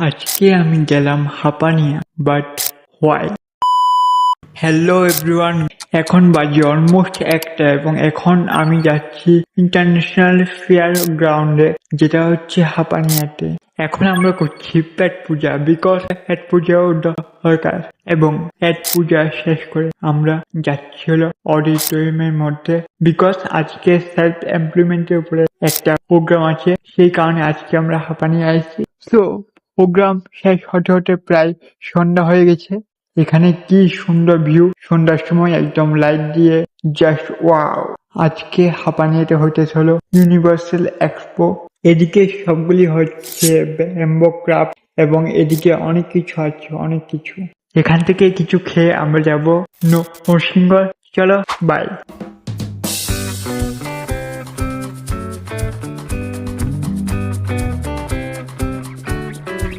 আজকে আমি গেলাম Hapania, but why? Hello everyone, এখন বাজে অলমোস্ট একটা এবং এখন আমি যাচ্ছি ইন্টারন্যাশনাল ফেয়ার গ্রাউন্ডে, যেটা হচ্ছে হাঁপানিয়াতে। এখন আমরা করছি পেট পূজা, বিকজ পেট পূজাও দরকার। এবং পেট পূজা শেষ করে আমরা যাচ্ছি হলো অডিটোরিয়ামের মধ্যে, বিকজ আজকে সেলফ এমপ্লয়মেন্টের উপরে একটা প্রোগ্রাম আছে, সেই কারণে আজকে আমরা হাঁপানিয়া আসছি। তো প্রোগ্রাম শেষ হতে হতে প্রায় সন্ধ্যা হয়ে গেছে। এখানে কি সুন্দর ভিউ, সন্ধ্যার সময় একদম লাইট দিয়ে, জাস্ট ওয়াও। আজকে হাঁপানিয়াতে হইতেছে হলো ইউনিভার্সাল এক্সপো। এদিকে সবগুলি হচ্ছে ব্যাম্বো ক্রাফট এবং এদিকে অনেক কিছু আছে, অনেক কিছু। এখান থেকে কিছু খেয়ে আমরা যাব নরসিংহ। চলো বাই।